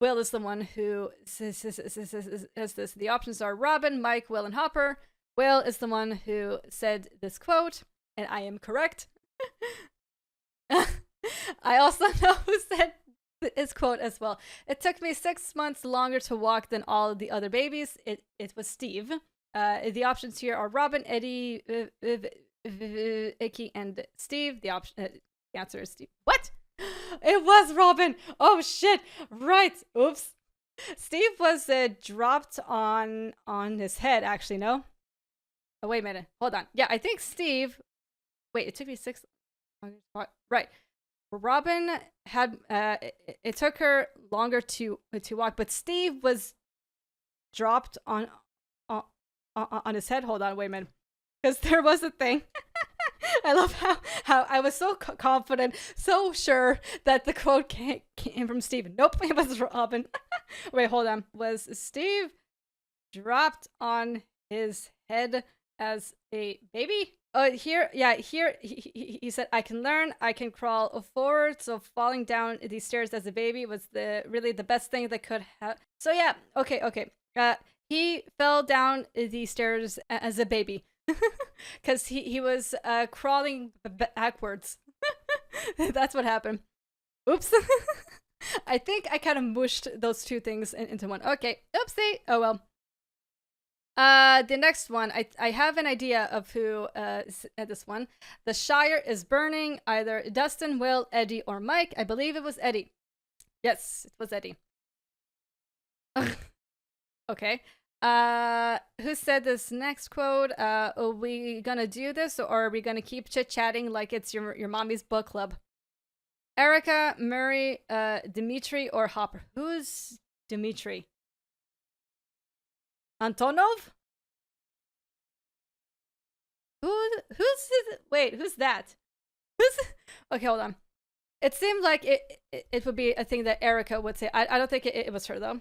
Will is the one who says this. The options are Robin, Mike, Will, and Hopper. Will is the one who said this quote, and I am correct. I also know who said this quote as well. It took me 6 months longer to walk than all of the other babies. It was Steve. The options here are Robin, Eddie, Icky, and Steve. The answer is Steve. What? It was Robin. Oh shit! Right. Oops. Steve was dropped on his head. Actually, no. Oh wait a minute. Hold on. Yeah, I think Steve. Wait, it took me 6. Right. Robin had. It took her longer to walk, but Steve was dropped on his head. Hold on. Wait a minute. Because there was a thing. I love how I was so confident, so sure that the quote came from Steve. Nope, it was Robin. Wait, hold on. Was Steve dropped on his head as a baby? Here he said, I can learn, I can crawl forward. So falling down these stairs as a baby was really the best thing that could have. So yeah, okay. He fell down the stairs as a baby. Because he was crawling backwards. That's what happened. Oops. I think I kind of mushed those two things into one. Okay, oopsie. Oh well. The next one, I have an idea of who said this one. The Shire is burning. Either Dustin, Will, Eddie, or Mike. I believe it was Eddie. Yes, it was Eddie. Okay. Who said this next quote? Are we gonna do this, or are we gonna keep chit-chatting like it's your mommy's book club? Erica, Murray, Dimitri, or Hopper? Who's Dimitri? Antonov? Who's that? Who's Okay, hold on. It seemed like it would be a thing that Erica would say. I don't think it was her though.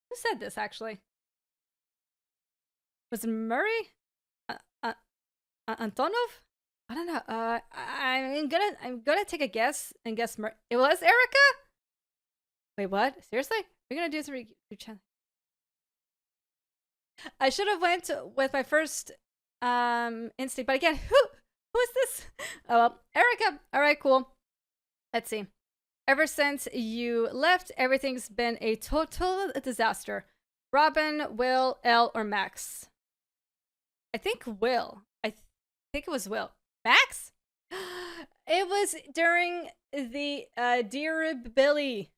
Who said this actually? Was it Murray? Antonov? I don't know. I'm gonna take a guess and guess it was Erica. Wait, what? Seriously? We're gonna do this channel. I should have went with my first instinct, but again, who is this? Oh well, Erica. All right, cool. Let's see. Ever since you left, everything's been a total disaster. Robin, Will, Elle, or Max? I think Will. I think it was Will. Max? It was during the Dear Billy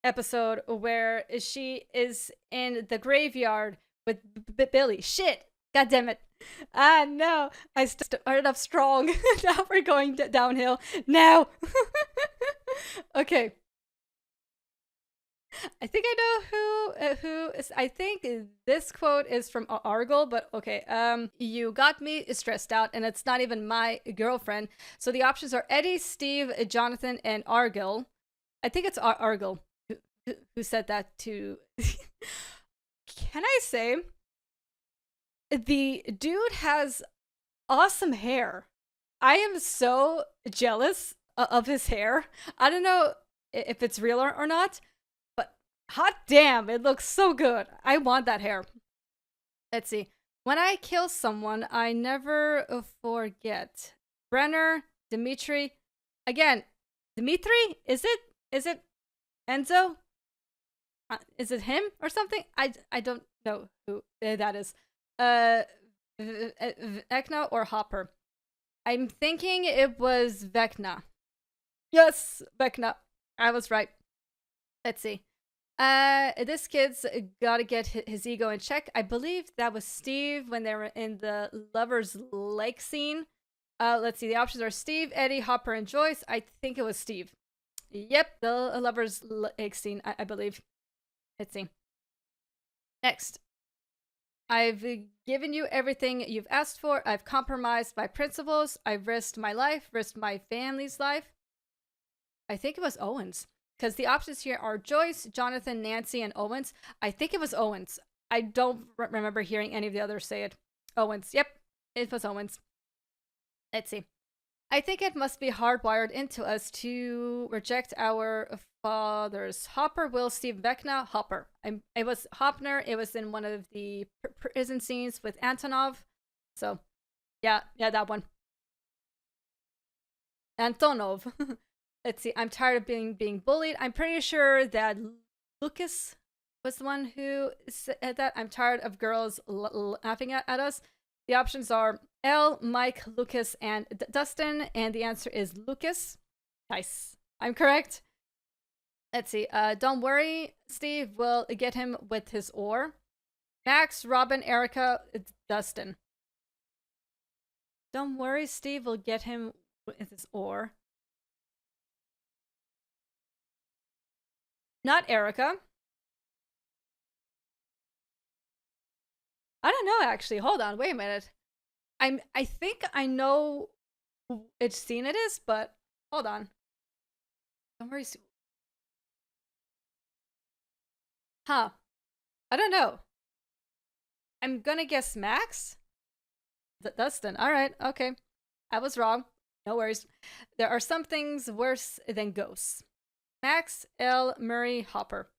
episode where she is in the graveyard with Billy. Shit. God damn it. Ah, no. I started off strong. Now we're going downhill. No. Okay. I think I know who is. I think this quote is from Argyle, but okay. You got me stressed out, and it's not even my girlfriend. So the options are Eddie, Steve, Jonathan, and Argyle. I think it's Argyle who said that to. Can I say the dude has awesome hair? I am so jealous of his hair. I don't know if it's real or not. Hot damn, it looks so good. I want that hair. Let's see. When I kill someone, I never forget. Brenner, Dimitri. Again, Dimitri? Is it Enzo? Is it him or something? I don't know who that is. Vecna or Hopper? I'm thinking it was Vecna. Yes, Vecna. I was right. Let's see. This kid's gotta get his ego in check. I believe that was Steve when they were in the Lover's Lake scene. Let's see. The options are Steve, Eddie, Hopper, and Joyce. I think it was Steve. Yep, the Lover's Lake scene, I believe. Let's see. Next. I've given you everything you've asked for. I've compromised my principles. I've risked my life, risked my family's life. I think it was Owens. Because the options here are Joyce, Jonathan, Nancy, and Owens. I think it was Owens. I don't remember hearing any of the others say it. Owens. Yep, it was Owens. Let's see. I think it must be hardwired into us to reject our fathers. Hopper, Will, Steve, Vecna, Hopper. It was Hopner. It was in one of the prison scenes with Antonov. So, yeah, that one. Antonov. Let's see. I'm tired of being bullied. I'm pretty sure that Lucas was the one who said that. I'm tired of girls laughing at us. The options are Elle, Mike, Lucas, and Dustin. And the answer is Lucas. Nice. I'm correct. Let's see. Don't worry, Steve will get him with his oar. Max, Robin, Erica, Dustin. Don't worry, Steve will get him with his oar. Not Erica. I don't know, actually. Hold on. Wait a minute. I think I know which scene it is, but hold on. Don't worry. Huh. I don't know. I'm gonna guess Max? Dustin. Alright, okay. I was wrong. No worries. There are some things worse than ghosts. Max, Elle, Murray, Hopper.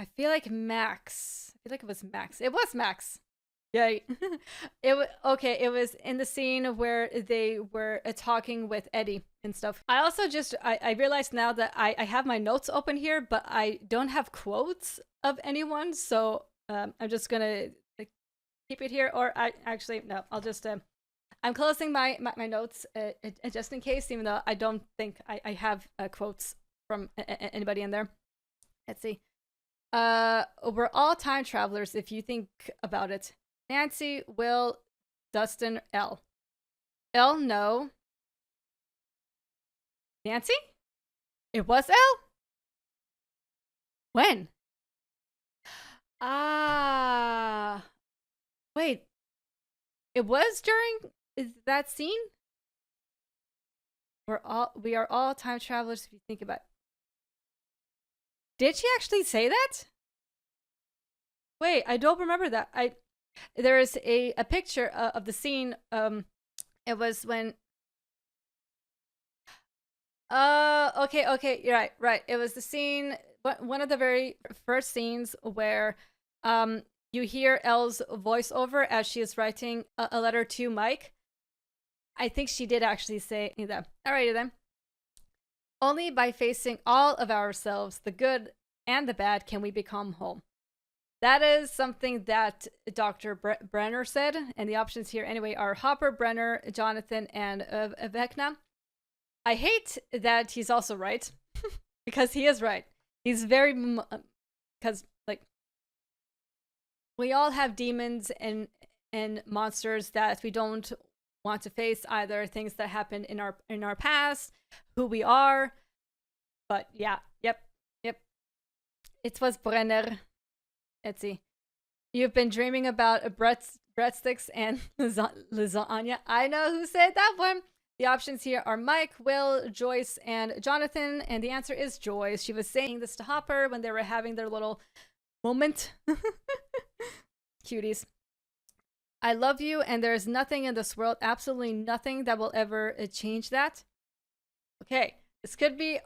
I feel like Max. I feel like it was Max. It was Max. Yay. It was in the scene where they were talking with Eddie and stuff. I also I realized now that I have my notes open here, but I don't have quotes of anyone, so I'm just gonna keep it here, or I actually no, I'll just I'm closing my notes just in case, even though I don't think I have quotes from anybody in there. Let's see. We're all time travelers if you think about it. Nancy, Will, Dustin, Elle. Elle, no. Nancy? It was Elle? When? Ah. Wait. It was during that scene? We are all time travelers if you think about it. Did she actually say that? Wait, I don't remember that. There is a picture of the scene. It was when. Okay, you're right. It was the scene, one of the very first scenes where, you hear Elle's voiceover as she is writing a letter to Mike. I think she did actually say that. Alrighty then. Only by facing all of ourselves, the good and the bad, can we become whole. That is something that Dr. Brenner said, and the options here anyway are Hopper, Brenner, Jonathan, and Vecna. I hate that he's also right, because he is right. He's very, because like, we all have demons and monsters that we don't want to face, either things that happened in our past, who we are. But yeah, yep. It was Brenner. Let's see. You've been dreaming about breadsticks and lasagna. I know who said that one. The options here are Mike, Will, Joyce, and Jonathan. And the answer is Joyce. She was saying this to Hopper when they were having their little moment. Cuties. I love you, and there's nothing in this world, absolutely nothing, that will ever change that. Okay, this could be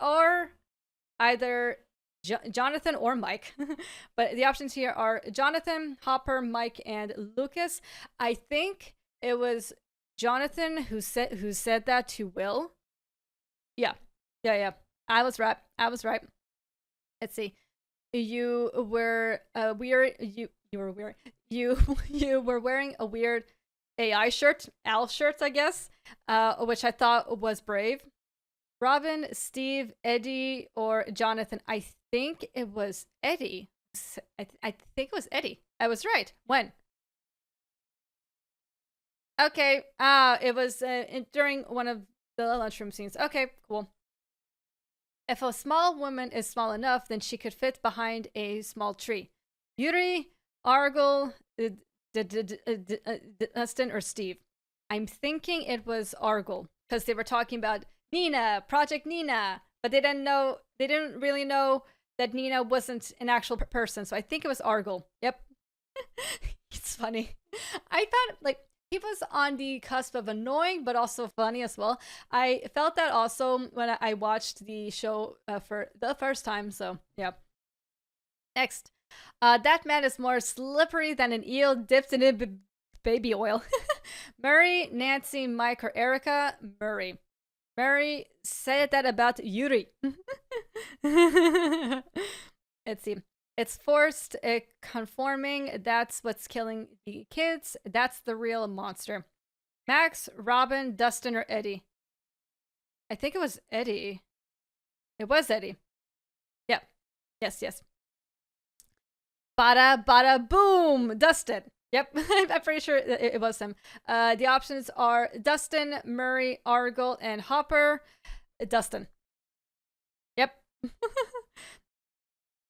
either Jonathan or Mike. But the options here are Jonathan, Hopper, Mike, and Lucas. I think it was Jonathan who said that to Will. Yeah. I was right. Let's see. You were weird. You were weird. You were wearing a weird AI shirt, Al shirts, I guess, which I thought was brave. Robin, Steve, Eddie, or Jonathan. I think it was Eddie. I think it was Eddie. I was right. When? Okay. It was during one of the lunchroom scenes. Okay, cool. If a small woman is small enough, then she could fit behind a small tree. Yuri, Argyle, Dustin, or Steve. I'm thinking it was Argyle, because they were talking about Nina, Project Nina, but they didn't really know that Nina wasn't an actual person, so I think it was Argyle. Yep. It's funny. I found, like, he was on the cusp of annoying, but also funny as well. I felt that also when I watched the show for the first time, so yeah. Next. That man is more slippery than an eel dipped in baby oil. Murray, Nancy, Mike, or Erica? Murray. Murray said that about Yuri. Let's see. It's forced conforming. That's what's killing the kids. That's the real monster. Max, Robin, Dustin, or Eddie? I think it was Eddie. It was Eddie. Yep. Yes. Bada boom! Dustin. Yep. I'm pretty sure it was him. The options are Dustin, Murray, Argyle, and Hopper. Dustin. Yep.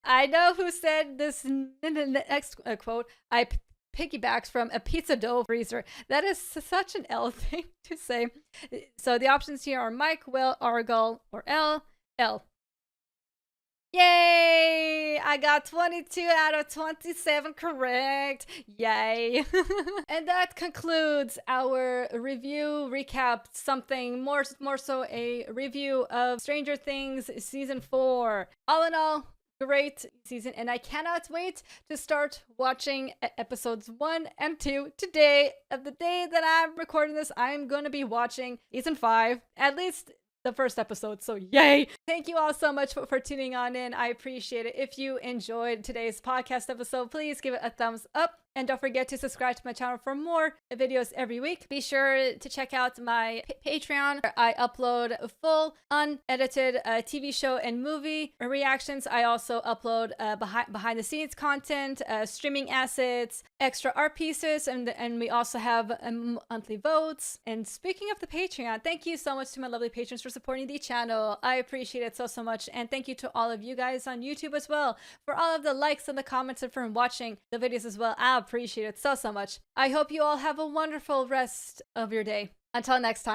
I know who said this next quote. I piggybacks from a pizza dough freezer. That is such an L thing to say. So the options here are Mike, Will, Argyle, or L. Yay! I got 22 out of 27 correct. Yay! And that concludes our review recap, something more so a review of Stranger Things season 4. All in all, great season, and I cannot wait to start watching episodes 1 and 2 today. At the day that I'm recording this, I'm going to be watching season 5, at least the first episode, so yay! Thank you all so much for tuning on in. I appreciate it. If you enjoyed today's podcast episode, please give it a thumbs up. And don't forget to subscribe to my channel for more videos every week. Be sure to check out my Patreon, where I upload full, unedited TV show and movie reactions. I also upload behind the scenes content, streaming assets, extra art pieces, and we also have monthly votes. And speaking of the Patreon, thank you so much to my lovely patrons for supporting the channel. I appreciate it so much. And thank you to all of you guys on YouTube as well for all of the likes and the comments and for watching the videos as well. I appreciate it so much. I hope you all have a wonderful rest of your day. Until next time.